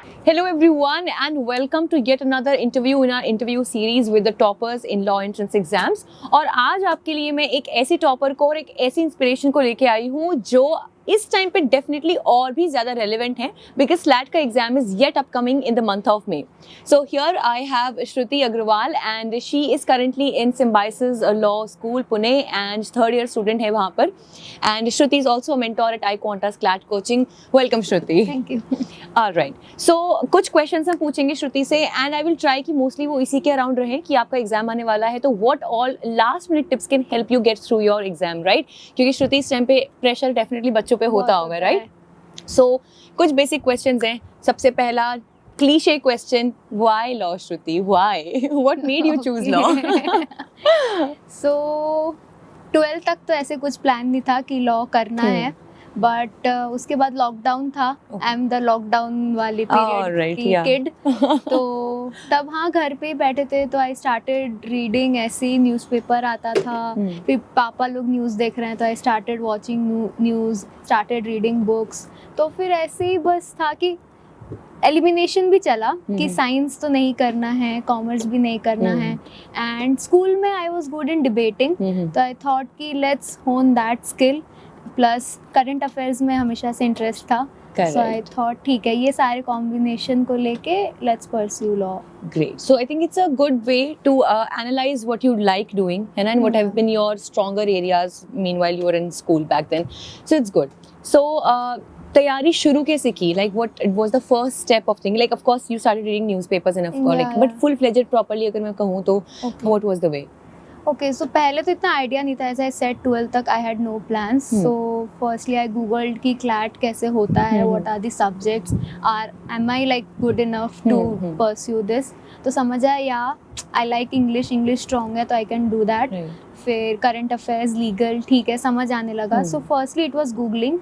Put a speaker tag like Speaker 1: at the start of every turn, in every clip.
Speaker 1: Hello everyone and welcome to yet another interview in our interview series with the toppers in law entrance exams. और आज आपके लिए मैं एक ऐसी टॉपर को और एक ऐसी इंस्पिरेशन को लेके आई हूँ जो इस टाइम पे डेफिनेटली और भी ज़्यादा रेलिवेंट है बिकॉज स्लैट का exam is yet upcoming in the month of May. So here I have Shruti Agrawal and she is currently in Symbiosis law school Pune and third year student है वहाँ पर. And Shruti is also mentor at iQuanta SLAT coaching. Welcome Shruti.
Speaker 2: Thank you.
Speaker 1: Alright, so कुछ questions हम पूछेंगे श्रुति से and I will try कि mostly वो इसी के अराउंड रहे कि आपका एग्जाम आने वाला है तो what all last minute tips can help you get through your exam, right? क्योंकि श्रुति इस टाइम पे प्रेशर डेफिनेटली बच्चों पे होता होगा, राइट? सो कुछ बेसिक क्वेश्चंस हैं. सबसे पहला cliche question, why law Shruti? Why? What made you choose law?
Speaker 2: So 12 तक तो ऐसे कुछ प्लान नहीं था कि लॉ करना है, बट उसके बाद लॉकडाउन था. आई एम द लॉकडाउन वाले पीरियड की किड. तो तब हाँ घर पे ही बैठे थे तो आई स्टार्टेड रीडिंग. ऐसे न्यूज़पेपर आता था, फिर पापा लोग न्यूज़ देख रहे हैं तो I started watching news, started reading books. तो फिर ऐसे ही बस था कि एलिमिनेशन भी चला कि साइंस तो नहीं करना है, कॉमर्स भी नहीं करना है. एंड स्कूल में I was good in debating, तो आई थॉट कि लेट्स होन that skill. Plus current affairs में हमेशा से इंटरेस्ट था, सो आई थॉट ठीक है ये सारे कॉम्बिनेशन को लेके let's pursue law.
Speaker 1: Great. So I think it's a good way to analyze what you like doing and what have been your stronger areas meanwhile you were in school back then. So it's good. So तैयारी शुरू कैसे की? Like what it was the first step of thing? Like of course you started reading newspapers and of course like but full fledged properly अगर मैं कहूँ तो what was the way?
Speaker 2: Okay, so पहले तो इतना आइडिया नहीं था. As I said 12 तक I had no plans. So firstly I googled कि क्लैट कैसे होता है, what are the subjects, are am I like good enough to pursue this. तो समझ आया या आई लाइक इंग्लिश स्ट्रॉन्ग है तो आई कैन डू दैट. फिर करंट अफेयर्स, लीगल, ठीक है समझ आने लगा. So firstly it was googling,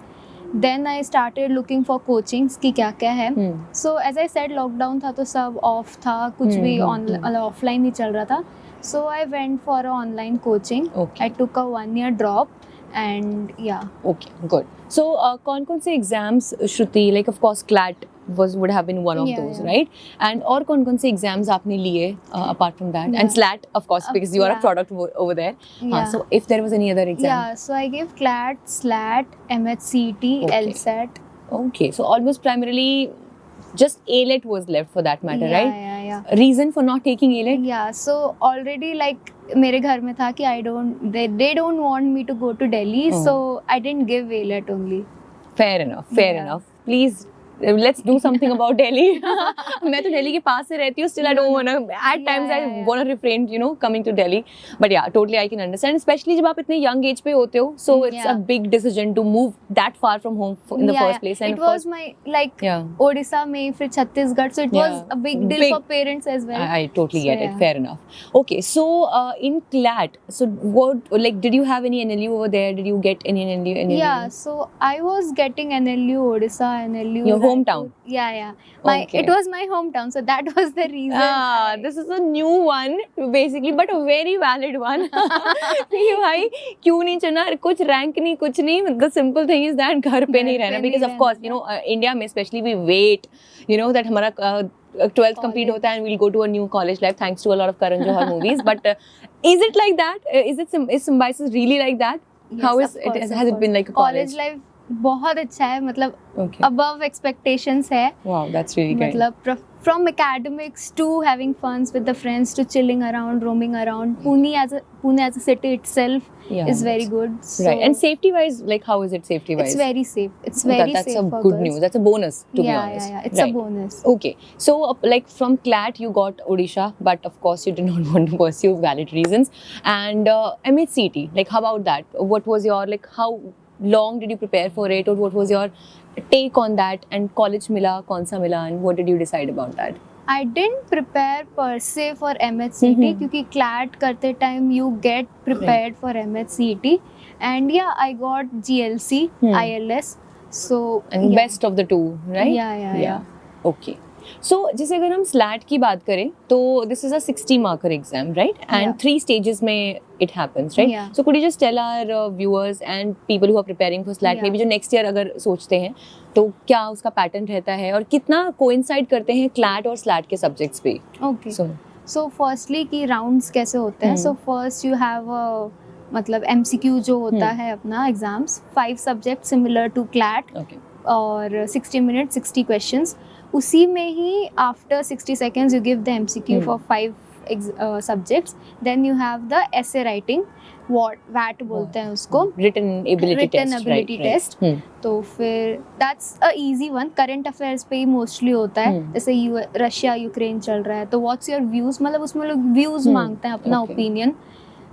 Speaker 2: then I started looking for coachings कि क्या क्या है. So as I said lockdown था तो सब ऑफ था, कुछ भी ऑफलाइन ही चल रहा था. So I went for an online coaching. Okay. I took a 1-year drop and yeah.
Speaker 1: Okay, good. So कौन-कौन से exams Shruti, like of course CLAT would have been one of those, right? And और कौन-कौन से exams आपने लिए apart from that? And SLAT of course because you are a product over there. So if there was any other exam?
Speaker 2: Yeah, so I gave CLAT, SLAT, MHCET, LSAT.
Speaker 1: Okay, so almost primarily just ALET was left for that matter, right?
Speaker 2: Yeah.
Speaker 1: Reason for not taking ALET?
Speaker 2: Yeah, so already like मेरे घर में था कि they don't want me to go to Delhi, so I didn't give ALET only.
Speaker 1: Fair enough. Please let's do something about Delhi. मैं तो दिल्ली के पास से रहती हूँ. Still I don't wanna at times I wanna refrain coming to Delhi. But yeah, totally I can understand. Especially जब आप इतने young age पे होते हो, so it's a big decision to move that far from home in the first place. And
Speaker 2: it was my like Odisha में फिर Chhattisgarh, so it was a big deal for parents as well.
Speaker 1: I totally get it. Fair enough. Okay, so in CLAT, so what like did you have any NLU over there? Did you get any NLU?
Speaker 2: Yeah, so I was getting NLU Odisha, NLU.
Speaker 1: Your hometown?
Speaker 2: Yeah. It was my hometown, so that was the reason.
Speaker 1: This is a new one basically, but a very valid one. कि भाई क्यों नहीं चुना? कुछ rank नहीं, कुछ नहीं. The simple thing is that घर पे नहीं रहना, because of course India में especially we wait that हमारा 12th complete होता है and we'll go to a new college life thanks to a lot of Karan Johar movies. But is it like that? Is Symbiosis really like that?
Speaker 2: Yes,
Speaker 1: how is it? Has it been like a college
Speaker 2: life? बहुत अच्छा है, मतलब above expectations है.
Speaker 1: Wow, that's really great.
Speaker 2: मतलब from academics to having funs with the friends to chilling around, roaming around. Pune as a city itself is very good. So
Speaker 1: right. And safety wise, like how is it safety wise?
Speaker 2: It's very safe. It's very safe.
Speaker 1: That's a good news. That's a bonus to be honest.
Speaker 2: Yeah. It's a bonus.
Speaker 1: Okay. So like from CLAT you got Odisha, but of course you did not want to pursue valid reasons. And MHCET, like how about that? What was your how long did you prepare for it, or what was your take on that? And college mila, kaun sa mila, and what did you decide about that?
Speaker 2: I didn't prepare per se for MHCET क्योंकि CLAT करते time you get prepared for MHCET, and I got GLC, ILS. So
Speaker 1: and best of the two, right?
Speaker 2: Yeah.
Speaker 1: Okay. सो जैसे अगर हम slate की बात करें तो this is a 60 marker exam, right? And 3 stages में it happens, right?
Speaker 2: Yeah.
Speaker 1: So could you just tell our viewers and people who are preparing for SLAT, maybe जो next year अगर सोचते हैं तो क्या उसका पैटर्न रहता है और कितना coincide करते हैं क्लैट और स्लैट के सब्जेक्ट्स पे?
Speaker 2: ओके, सो फर्स्टली की राउंड्स कैसे होते हैं? सो फर्स्ट यू हैव मतलब MCQ जो होता है अपना exams, 5 subject similar to CLAT, और 60 मिनट 60 क्वेश्चंस। उसी में ही after 60 seconds you give the MCQ for 5 subjects, then you have the essay writing, VAT बोलते हैं उसको,
Speaker 1: written ability test,
Speaker 2: तो फिर that's a easy one। current affairs पे ही मोस्टली होता है, जैसे रशिया यूक्रेन चल रहा है तो what's your views, मतलब उसमें लोग व्यूज मांगते हैं अपना ओपिनियन,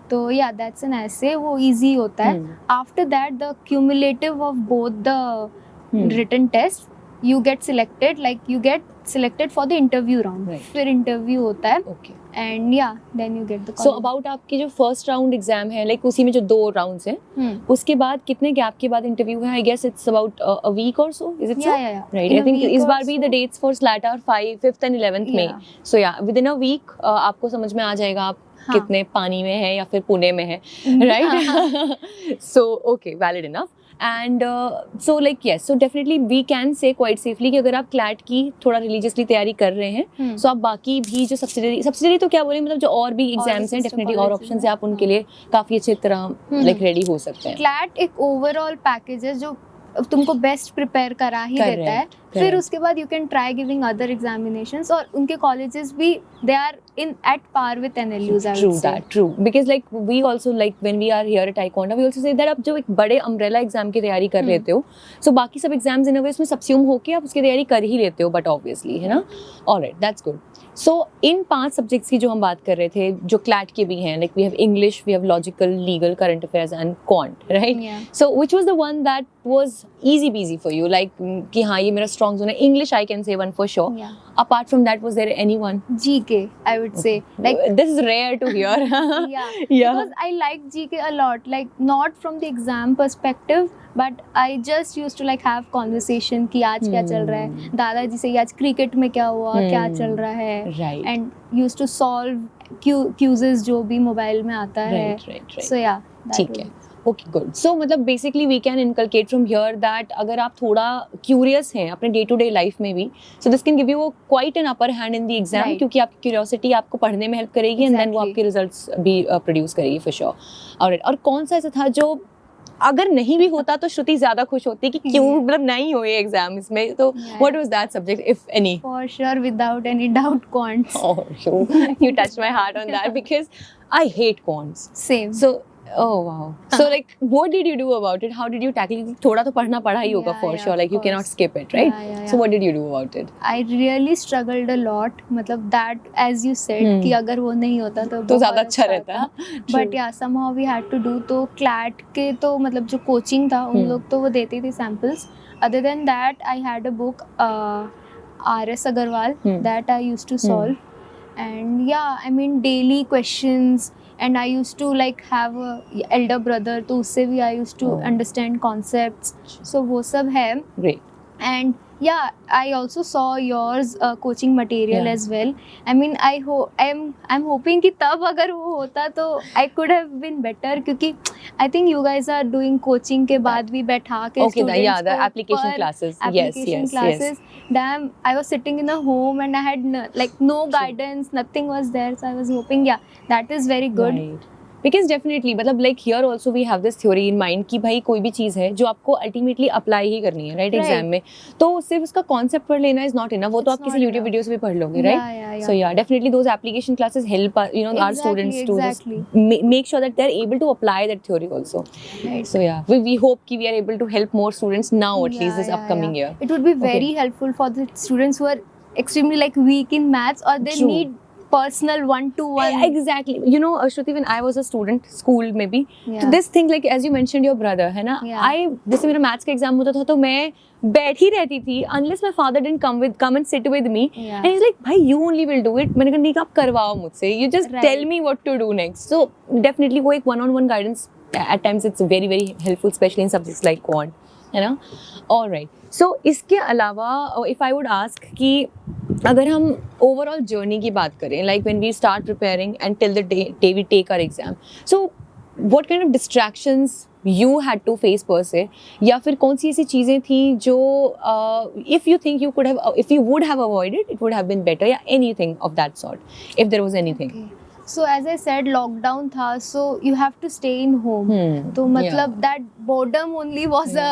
Speaker 2: तो या दैट्स एन ऐसे, वो इजी होता है। After that the cumulative of both the written test you get selected, like you get selected for the interview round, फिर इंटरव्यू होता है, and yeah then you get the
Speaker 1: so about आपकी जो first round exam है, like उसी में जो 2 rounds हैं, उसके बाद कितने गैप के बाद इंटरव्यू है? I guess it's about a week और so, is it so? Right, I think इस बार भी the dates for SLAT are 5th and 11th में, सो या विद इन अ वीक आपको समझ में आ जाएगा आप कितने पानी में है या फिर पुणे में है, right? So okay, valid enough. And so like yes, so definitely we can say quite safely कि अगर आप क्लैट की थोड़ा रिलीजियसली तैयारी कर रहे हैं, सो आप बाकी भी जो सब्सिडरी तो क्या बोले, मतलब जो और भी एग्जाम्स हैं डेफिनेटली और ऑप्शन है, आप उनके लिए काफी अच्छी तरह लाइक रेडी हो सकते हैं।
Speaker 2: क्लैट एक ओवरऑल पैकेज है जो तुमको बेस्ट प्रिपेयर करा ही देता है, फिर उसके बाद you can try giving other examinations, और उनके कॉलेजेस भी they are in at par with NLUs, I would say.
Speaker 1: True, because like we also, like when we are here at Iconda, we also say that आप जो एक बड़े umbrella exam की तैयारी कर लेते हो, so बाकी सब एग्जाम्स इन अ वे इसमें सबस्यूम होके आप उसकी तैयारी कर ही लेते हो, बट ऑब्वियसली, है ना? Alright, that's good. So in 5 subjects की जो हम बात कर रहे थे, जो क्लैट के भी हैं, like we have English, we have logical, legal, current affairs and quant, right? So which was the one that was easy peasy for you, like कि हाँ ये मेरा स्ट्रॉन्ग जोन है? English I can say one for sure. Apart from that, was there anyone?
Speaker 2: GK, I would say. Like
Speaker 1: this is rare to hear.
Speaker 2: yeah, because I like GK a lot. Like not from the exam perspective, but I just used to like have conversation कि आज क्या चल रहा है, दादाजी से आज cricket में क्या हुआ, क्या चल रहा है,
Speaker 1: right.
Speaker 2: and used to solve quizzes जो भी मोबाइल में आता है,
Speaker 1: right.
Speaker 2: So yeah,
Speaker 1: ठीक है। Okay, good. सो मतलब basically we can inculcate from here that अगर आप थोड़ा क्यूरियस हैं अपने डे टू डे लाइफ में भी, so this can give you quite an upper hand in the exam, क्योंकि आपकी क्यूरियोसिटी आपको पढ़ने में हेल्प करेगी, एंड देन वो आपके रिजल्ट्स भी प्रोड्यूस करेगी फॉर श्योर। और कौन सा ऐसा था जो अगर नहीं भी होता तो श्रुति ज्यादा खुश होती कि क्यों मतलब नहीं हुए एग्जाम इसमें, तो what was that subject if any?
Speaker 2: For sure without any doubt quants.
Speaker 1: You touched my heart on that because I hate quants.
Speaker 2: Same.
Speaker 1: So oh wow, so like what did you do about it? How did you tackle it? थोड़ा तो पढ़ना पड़ा ही होगा for sure, like you cannot skip it, right? So what did you do about it?
Speaker 2: I really struggled a lot, मतलब that as you said कि अगर वो नहीं होता तो
Speaker 1: ज़्यादा अच्छा रहता,
Speaker 2: but yeah somehow we had to do। तो CLAT के तो मतलब जो कोचिंग था उन लोग तो वो देते थे samples। other than that I had a book R.S. Agarwal that I used to solve, and yeah I mean daily questions, and I used to like have a elder brother, तो उससे भी I used to understand concepts, so वो सब है।
Speaker 1: Great.
Speaker 2: And yeah I also saw yours coaching material as well। I mean I'm hoping कि तब अगर वो होता तो I could have been better, क्योंकि I think you guys are doing coaching के बाद भी बैठा के students
Speaker 1: the application classes, yes.
Speaker 2: Damn, I was sitting in a home and I had no guidance, nothing was there, so I was hoping that is very good,
Speaker 1: right. Because definitely मतलब like here also we have this theory in mind कि भाई कोई भी चीज़ है जो आपको ultimately apply ही करनी है, right? एग्जाम में, तो सिर्फ उसका concept पढ़ लेना is not enough, वो तो आप किसी YouTube वीडियो से भी पढ़ लोगे, right? So yeah, definitely those application classes help our students to just make sure that they are able to apply that theory also, right? So yeah, we hope कि we are able to help more students now at least this upcoming year.
Speaker 2: It would be very helpful for the students who are extremely like weak in maths, or they need personal one-to-one.
Speaker 1: Exactly. You know, Shruti, when I was a student, school maybe, so this thing like as you mentioned your brother, है ना? जैसे मेरा maths का exam होता था तो मैं बैठ ही रहती थी unless my father didn't come and sit with me, and he's like, भाई you only will do it. मैंने कहा नहीं, आप करवाओ मुझसे, you just tell me what to do next. So definitely वो एक one-on-one guidance at times it's very very helpful, especially in subjects like quant, है ना? All right. So इसके अलावा if I would ask कि अगर हम ओवरऑल जर्नी की बात करें, like when we start preparing and till the day we take our exam, so what kind of distractions you had to face per se, या फिर कौन सी ऐसी चीज़ें थी जो if you think you could have, if you would have avoided it would have been better, या anything of that sort, if there was anything?
Speaker 2: So as I said, lockdown था, so you have to stay in home. तो मतलब that boredom only was a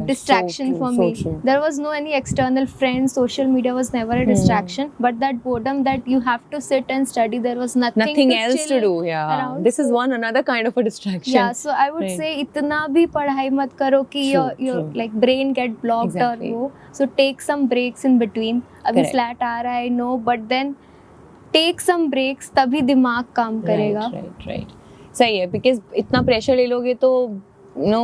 Speaker 2: distraction for me. There was no any external friends, social media was never a distraction, but that boredom that you have to sit and study, there was nothing
Speaker 1: else to do.
Speaker 2: around.
Speaker 1: This is one another kind of a distraction.
Speaker 2: Yeah, so I would say इतना भी पढ़ाई मत करो कि your like brain get blocked or वो. So take some breaks in between. अभी SLAT आ रहा है, I know, but then take some breaks, तभी दिमाग काम करेगा.
Speaker 1: राइट सही है, बिकॉज इतना प्रेशर ले लोगे तो नो,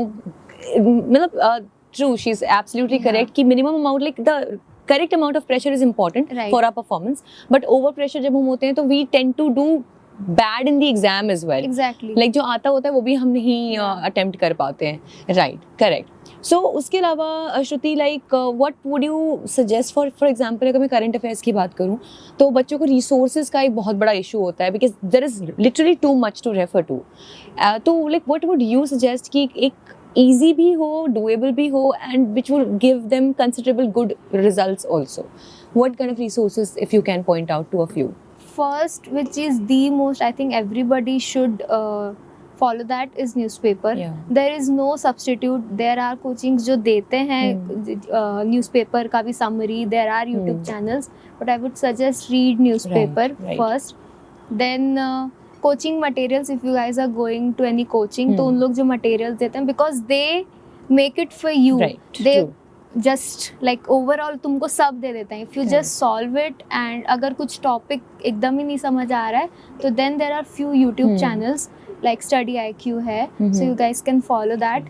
Speaker 1: मतलब true, she is absolutely correct कि minimum amount, like the correct amount of pressure is important for our performance, but over pressure जब हम होते हैं तो we tend to do bad in the exam as well.
Speaker 2: Exactly,
Speaker 1: like जो आता होता है वो भी हम नहीं अटेम्प्ट कर पाते हैं. Right, correct. सो उसके अलावा Shruti, like what would you suggest for example, अगर मैं करंट अफेयर्स की बात करूँ तो बच्चों को रिसोर्सेज का एक बहुत बड़ा इशू होता है, because there is literally too much to refer to. तो like what would you suggest कि एक ईजी भी हो, डूएबल भी हो, and which would give them considerable good results also? What kind of resources if you can point out to a few?
Speaker 2: First, which is the most, I think everybody should follow that, is newspaper. There is no substitute. There are coachings जो देते हैं newspaper का भी summary. There are YouTube channels, but I would suggest read newspaper first. Then coaching materials, if you guys are going to any coaching, तो उन लोग जो materials देते हैं, because they make it for you. They just like overall तुमको सब दे देते हैं. If you just solve it, and अगर कुछ टॉपिक एकदम ही नहीं समझ आ रहा है तो then there are few YouTube channels like study IQ है, so you guys can follow that.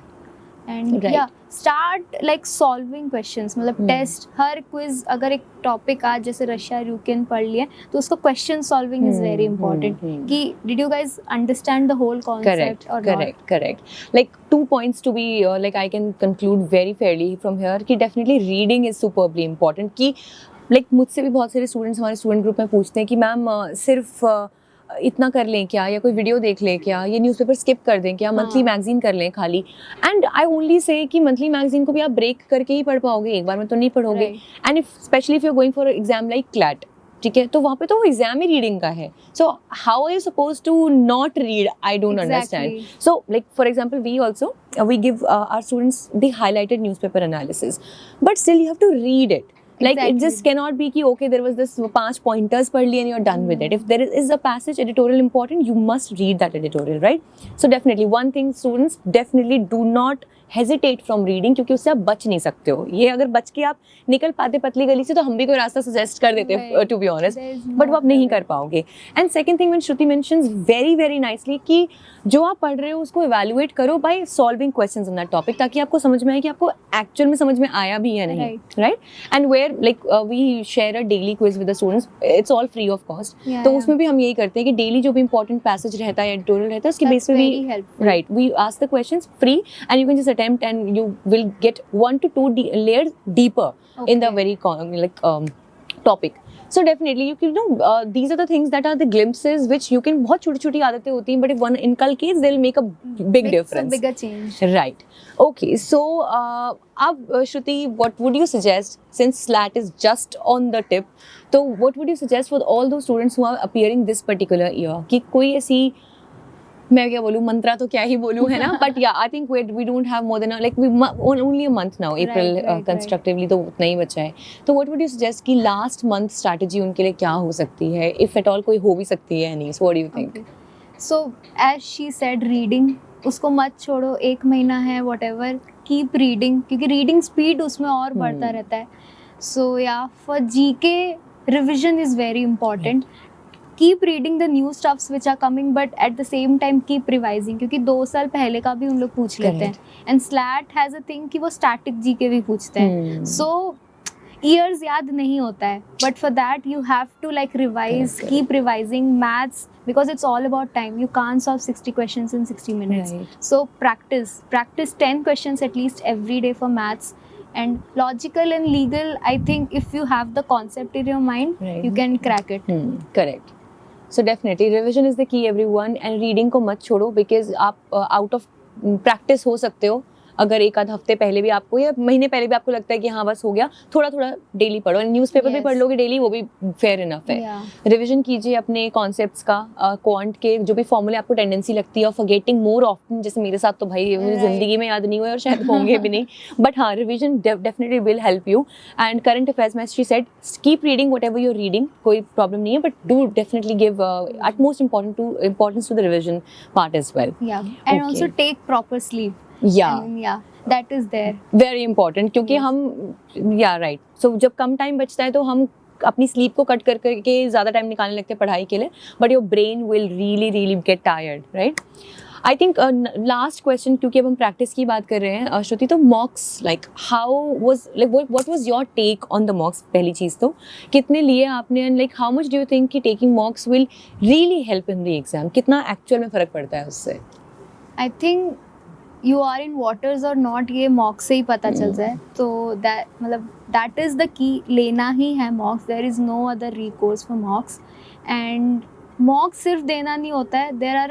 Speaker 2: And या स्टार्ट लाइक सॉल्विंग क्वेश्चंस, मतलब टेस्ट, हर क्विज, अगर एक टॉपिक आज जैसे रशिया यूक्रेन पढ़ लिए तो उसको question solving is very important, कि did you guys understand the whole concept और not.
Speaker 1: Correct. Like 2 points to be like I can conclude very fairly from here कि definitely reading is superbly important. कि like मुझसे भी बहुत सारे students हमारे student group में पूछते हैं कि मैम सिर्फ इतना कर लें क्या, या कोई वीडियो देख लें क्या, ये न्यूज़पेपर स्किप कर दें क्या, मंथली मैगजीन कर लें खाली. एंड आई ओनली से कि मंथली मैगजीन को भी आप ब्रेक करके ही पढ़ पाओगे, एक बार में तो नहीं पढ़ोगे. And if specially if you are going for exam like CLAT, ठीक है, तो वहाँ पे तो वो एग्जाम ही रीडिंग का है. So how are you suppose to not read? I don't understand. So like for example we also we give our students the highlighted newspaper analysis, but still you have to read it. Like it just cannot be कि okay there was this 5 pointers पढ़ लिए and you're done with it. If there is a passage editorial important, you must read that editorial, right? So definitely one thing, students definitely do not hesitate from reading, क्योंकि उससे आप बच नहीं सकते हो. ये अगर बच के आप निकल पाते पतली गली से तो हम भी कोई रास्ता सजेस्ट कर देते to be honest, but वो आप नहीं कर पाओगे. And second thing when Shruti mentions very very nicely कि जो आप पढ़ रहे हो उसको evaluate करो by solving questions on that topic, ताकि आपको समझ में आए कि आपको actual में समझ में आया भी या नहीं, right? And where like we share a daily quiz with the students, it's all free of cost. तो उसमें भी हम यही करते हैं कि डेली जो भी important passage रहता है, editorial रहता है, उसके बेस पे भी right we ask the questions free and you can just attempt and you will get 1 to 2 layers deeper in the very topic. So definitely you can know these are the things that are the glimpses which you can, बहुत छोटी-छोटी आदतें होती हैं, but if one inculcates they'll make a big difference.
Speaker 2: It's a bigger change.
Speaker 1: Right. Okay. So अब Shruti, what would you suggest, since SLAT is just on the tip, so what would you suggest for all those students who are appearing this particular year कि कोई ऐसी, मैं क्या बोलूँ, मंत्रा तो क्या ही बोलूँ, है ना, बट या I think we don't have more than like only a month now, April constructively तो उतना ही बचा है. तो what would you suggest कि last month strategy उनके लिए क्या हो सकती है, if at all कोई हो भी सकती है नहीं? So what do you think?
Speaker 2: So as she said, reading, उसको मत छोड़ो, 1 महीना है whatever, keep reading, क्योंकि reading speed उसमें और बढ़ता रहता है. So yeah, for GK revision is very important. Keep reading the new stuffs which are coming, but at the same time keep revising, क्योंकि 2 साल पहले का भी उन लोग पूछ लेते हैं. And SLAT has a thing कि वो static GK भी पूछते हैं. So years याद नहीं होता है, but for that you have to like revise, keep revising. Maths, because it's all about time, you can't solve 60 questions in 60 minutes. So practice 10 questions at least every day for maths. and logical and legal, I think if you have the concept in your mind,
Speaker 1: Right.
Speaker 2: you can crack it.
Speaker 1: Correct. So definitely revision is the key everyone, and reading को मत छोड़ो because आप out of practice हो सकते हो अगर एक आध हफ्ते पहले भी आपको या महीने पहले भी आपको लगता है कि हाँ बस हो गया, थोड़ा थोड़ा डेली पढ़ो, न्यूज़पेपर भी
Speaker 2: Yes.
Speaker 1: पढ़ लोगे डेली, वो भी फेयर इनफ है.
Speaker 2: Yeah.
Speaker 1: रिविजन कीजिए अपने कॉन्सेप्ट्स का, क्वांट के जो भी फॉर्मूले आपको टेंडेंसी लगती है और फॉरगेटिंग मोर ऑफ्टन, जैसे मेरे साथ तो भाई मुझे
Speaker 2: Right.
Speaker 1: जिंदगी में याद नहीं हुए और शायद होंगे भी नहीं, बट हाँ revision definitely will help you. And current affairs में she said keep reading whatever your reading, कोई प्रॉब्लम नहीं है, but do definitely give utmost importance to the revision part as well.
Speaker 2: Yeah, and
Speaker 1: Okay.
Speaker 2: also take proper sleep.
Speaker 1: Yeah.
Speaker 2: I mean, yeah, that is there.
Speaker 1: Very important, क्योंकि
Speaker 2: Yes.
Speaker 1: हम या right so जब कम time बचता है तो हम अपनी sleep को कट कर करके ज़्यादा टाइम निकालने लगते हैं पढ़ाई के लिए, but your brain will really get tired, right. I think last question, क्योंकि अब हम प्रैक्टिस की बात कर रहे हैं श्रुति, तो mocks like how was like what was your take on the mocks. पहली चीज़ तो कितने लिए आपने, and like how much do you think कि taking mocks will really help in the exam, कितना एक्चुअल में फ़र्क पड़ता है उससे?
Speaker 2: I think you are in waters or not, ये मॉक्स से ही पता चल जाए. तो that मतलब that is the key, लेना ही है मॉक्स. there is no other recourse for mocks. and मॉक्स सिर्फ देना नहीं होता है. There are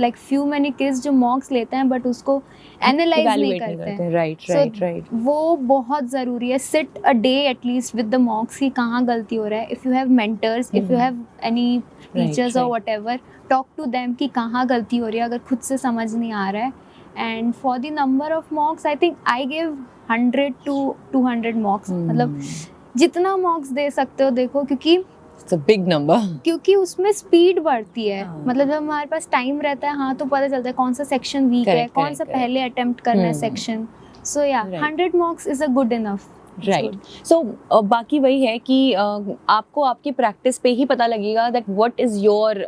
Speaker 2: like few many kids जो मॉक्स लेते हैं बट उसको एनालाइज नहीं करते हैं.
Speaker 1: राइट.
Speaker 2: वो बहुत ज़रूरी है. Sit a day at least with the mocks की कहाँ गलती हो रहा है. If you have mentors, if you have any teachers और whatever, talk to them कि कहाँ गलती हो रही है अगर खुद से समझ नहीं आ रहा है. And for the number of मॉक्स I think I give 100 to 200 मॉक्स. मतलब जितना मॉक्स दे सकते हो देखो,
Speaker 1: बिग नंबर,
Speaker 2: क्योंकि उसमें स्पीड बढ़ती है.
Speaker 1: हाँ.
Speaker 2: मतलब जब हमारे पास टाइम रहता है हाँ तो पता चलता है कौन सा सेक्शन वीक है,
Speaker 1: Correct,
Speaker 2: कौन
Speaker 1: correct,
Speaker 2: सा
Speaker 1: correct.
Speaker 2: पहले अटेम्प्ट करना है सेक्शन. सो या
Speaker 1: Right.
Speaker 2: 100 mocks is a good enough.
Speaker 1: Right. So बाकी वही है कि आपको आपकी प्रैक्टिस पे ही पता लगेगा that what is your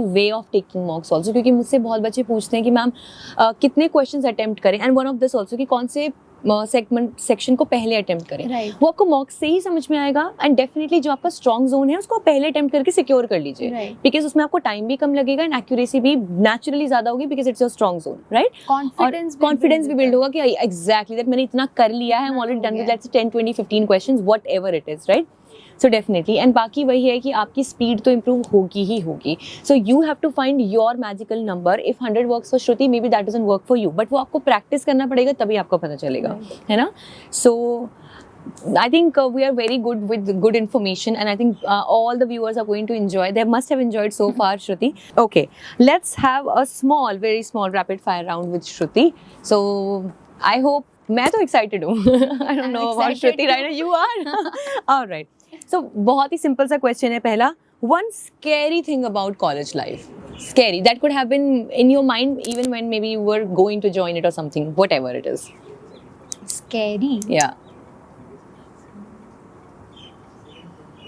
Speaker 1: way of taking मॉक्स also, क्योंकि मुझसे बहुत बच्चे पूछते हैं कि मैम कितने क्वेश्चंस अटेम्प्ट करें, and one of this also कि कौन से सेक्शन को पहले अटेम्प्ट करें.
Speaker 2: Right.
Speaker 1: वो आपको मॉक्स से ही समझ में आएगा, एंड डेफिनेटली जो आपका स्ट्रॉन्ग जोन है उसको आप पहले अटेम्प्ट करके सिक्योर कर लीजिए,
Speaker 2: Right.
Speaker 1: बिकॉज उसमें आपको टाइम भी कम लगेगा एंड एक्यूरेसी भी नेचुरली ज्यादा होगी because it's your strong zone, right. Confidence भी बिल्ड होगा कि एग्जैक्टली दैट मैंने इतना कर लिया है, I am already done with that's 10 20 15 questions what ever it is, right. So definitely, and बाकी वही है कि आपकी स्पीड तो इम्प्रूव होगी ही होगी. So you have to find your magical number. If 100 works for Shruti, may be that doesn't work for you, but वो आपको प्रैक्टिस करना पड़ेगा तभी आपको पता चलेगा, है ना. सो I think we are very good with good information, and I think all the viewers are going to enjoy. They must have enjoyed so far, Shruti. Okay, let's have a very small rapid fire round with Shruti. So I hope मैं तो excited हूँ. I don't know about Shruti right now. You are? All right. So बहुत ही simple सा question है पहला. One scary thing about college life. Scary that could have been in your mind even when maybe you were going to join it or something, whatever it is.
Speaker 2: Scary.
Speaker 1: Yeah.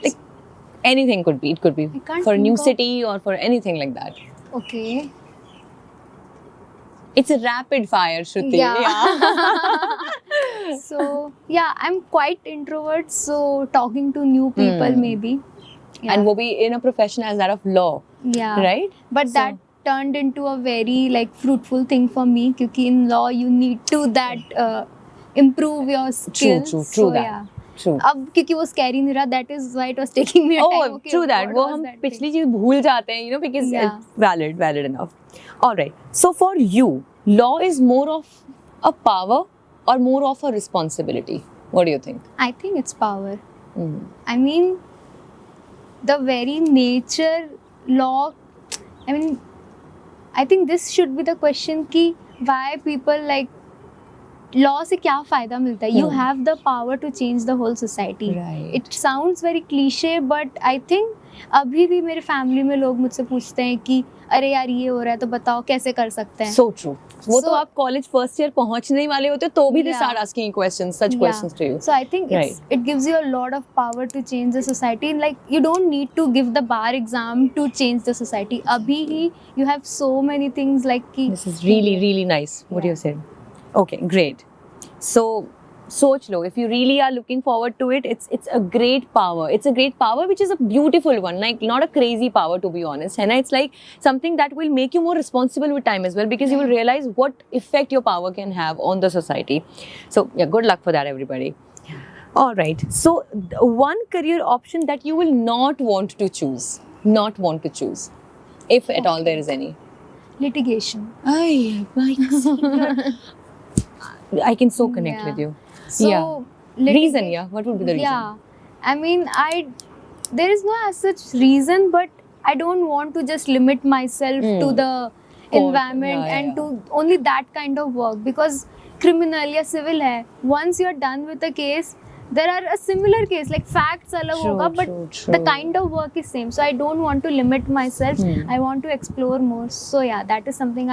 Speaker 1: Like anything could be. It could be
Speaker 2: I can't
Speaker 1: for a new
Speaker 2: think of-
Speaker 1: city or for anything like that.
Speaker 2: Okay.
Speaker 1: It's a rapid fire, Shruti.
Speaker 2: So yeah, I'm quite introvert, so talking to new people maybe. Yeah.
Speaker 1: And वो भी in a profession as that of law,
Speaker 2: Yeah.
Speaker 1: right?
Speaker 2: But
Speaker 1: So-
Speaker 2: that turned into a very like fruitful thing for me, क्योंकि in law you need to that improve your skills.
Speaker 1: True
Speaker 2: So,
Speaker 1: that.
Speaker 2: yeah.
Speaker 1: True.
Speaker 2: अब क्योंकि वो scary नहीं रहा, that is why it was taking me a
Speaker 1: Oh,
Speaker 2: time. Okay,
Speaker 1: true that.
Speaker 2: what
Speaker 1: वो
Speaker 2: was
Speaker 1: हम
Speaker 2: that
Speaker 1: पिछली
Speaker 2: thing?
Speaker 1: चीज भूल जाते हैं, because
Speaker 2: Yeah.
Speaker 1: it's valid enough. All right. So for you, law is more of a power or more of a responsibility? What do you think?
Speaker 2: I think it's power. I mean, the very nature law. I mean, I think this should be the question कि why people like law से क्या फायदा मिलता है? You have the power to change the whole society.
Speaker 1: Right.
Speaker 2: It sounds very cliche, but I think अभी भी मेरे family में लोग मुझसे पूछते हैं कि अरे यार ये हो रहा है तो बताओ कैसे कर सकते हैं.
Speaker 1: So true. वो तो
Speaker 2: So-
Speaker 1: आप कॉलेज फर्स्ट ईयर पहुंचने ही वाले होते हो तो भी they
Speaker 2: Yeah.
Speaker 1: start asking questions, such questions to you.
Speaker 2: So I think it gives you a lot of power to change the society. Like you don't need to give the bar exam to change the society. Abhi hi you have so many things like ki,
Speaker 1: This is really nice what you said. Okay, great. So सोच लो, if you really are looking forward to it, it's a great power. It's a great power which is a beautiful one, like not a crazy power to be honest. And it's like something that will make you more responsible with time as well, because you will realize what effect your power can have on the society. So yeah, good luck for that everybody. All right. So one career option that you will not want to choose, if at all there is any.
Speaker 2: Litigation.
Speaker 1: I can so connect
Speaker 2: Yeah.
Speaker 1: with you.
Speaker 2: So
Speaker 1: Reason, yeah. What would be the reason?
Speaker 2: Yeah, I mean, there is no as such reason, but I don't want to just limit myself to the environment and to only that kind of work, because criminal या civil है, once you're done with the case, there are a similar case, like facts अलग होगा, but the kind of work is same. So I don't want to limit myself. I want to explore more. So yeah, that is something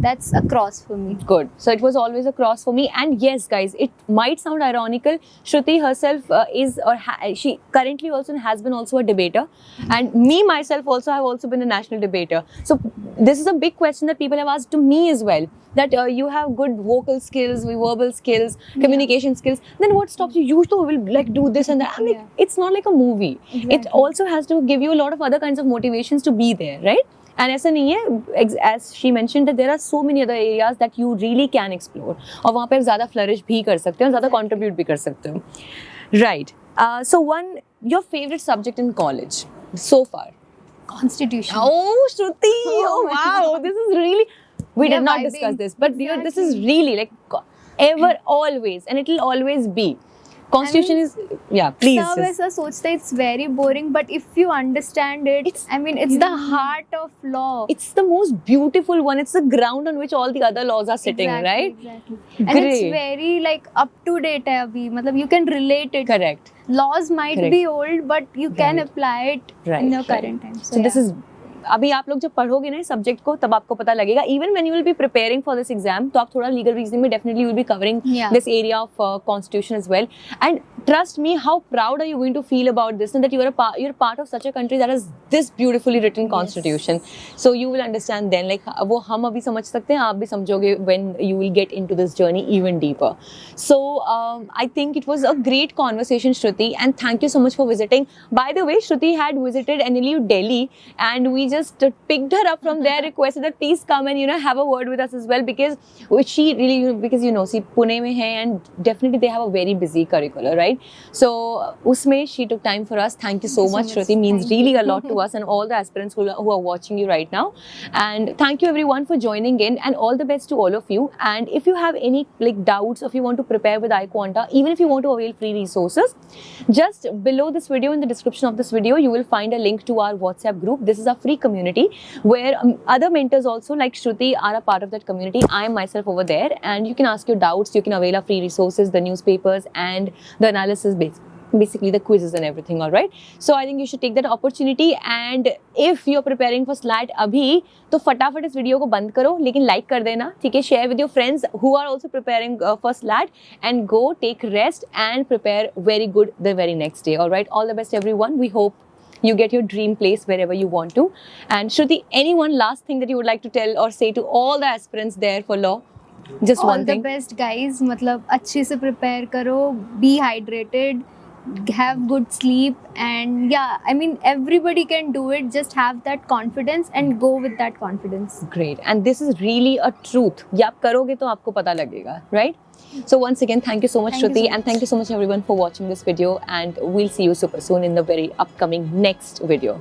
Speaker 2: that's a cross for me.
Speaker 1: Good. So it was always a cross for me. And yes, guys, it might sound ironical. Shruti herself she currently also has been also a debater, and me myself also have also been a national debater. So this is a big question that people have asked to me as well. That you have good vocal skills, verbal skills, communication skills. Then what stops you? You too will like do this and that. I mean, it's not like a movie.
Speaker 2: Exactly.
Speaker 1: It also has to give you a lot of other kinds of motivations to be there, right? And ऐसा नहीं है, as she mentioned that there are so many other areas that you really can explore. और वहाँ पे ज़्यादा flourish भी कर सकते हो, ज़्यादा contribute भी कर सकते हो. Right. So your favorite subject in college so far?
Speaker 2: Constitution.
Speaker 1: Oh, Shruti! Oh, wow! This is really. We did not discuss this, but this is really like ever, always, and it will always be. Constitution is, yeah, please.
Speaker 2: सब ऐसा सोचते it's very boring, but if you understand it, it's the heart of law.
Speaker 1: It's the most beautiful one. It's the ground on which all the other laws are sitting, right?
Speaker 2: Exactly. And it's very like up to date है अभी. मतलब you can relate it.
Speaker 1: Correct.
Speaker 2: Laws might be old, but you can apply it in your current time.
Speaker 1: So this is. अभी आप लोग जब पढ़ोगे ना subject को तब आपको पता लगेगा. Even when you will be preparing for this exam, तो आप थोड़ा legal reasoning में definitely you will be covering this area of constitution as well. And trust me, how proud are you going to feel about this, and that you're part of such a country that has this beautifully written constitution. So you will understand then, like वो हम अभी समझ सकते हैं, आप भी समझोगे when you will get into this journey even deeper. So I think it was a great conversation, Shruti, and thank you so much for visiting. By the way, Shruti had visited NLU Delhi, and we just picked her up from there, requested that please come and have a word with us as well, because she Pune में है, and definitely they have a very busy curricular, right? So usme she took time for us. Thank you so much, Shruti. Means really a lot to us and all the aspirants who are watching you right now. And thank you everyone for joining in, and all the best to all of you. And if you have any like doubts, or if you want to prepare with iQuanta, even if you want to avail free resources, just below this video, in the description of this video, you will find a link to our WhatsApp group. This is a free community where other mentors also like Shruti are a part of that community. I am myself over there, and you can ask your doubts, you can avail our free resources, the newspapers and the analysis basically the quizzes and everything. All right, so I think you should take that opportunity, and if you're preparing for SLAT abhi, तो फटाफट इस video को बंद करो, लेकिन like कर देना, ठीक है? Share with your friends who are also preparing for SLAT, and go take rest and prepare very good the very next day. All right, all the best everyone. We hope you get your dream place wherever you want to. And Shruti, any one last thing that you would like to tell or say to all the aspirants there for law? Just
Speaker 2: all
Speaker 1: one thing.
Speaker 2: All the best, guys. मतलब अच्छे से prepare करो, be hydrated, have good sleep, and yeah, I mean everybody can do it. Just have that confidence and go with that confidence.
Speaker 1: Great. And this is really a truth. ये आप करोगे तो आपको पता लगेगा, right? So once again, thank you so much, Shruti, and thank you so much everyone for watching this video, and we'll see you super soon in the very upcoming next video.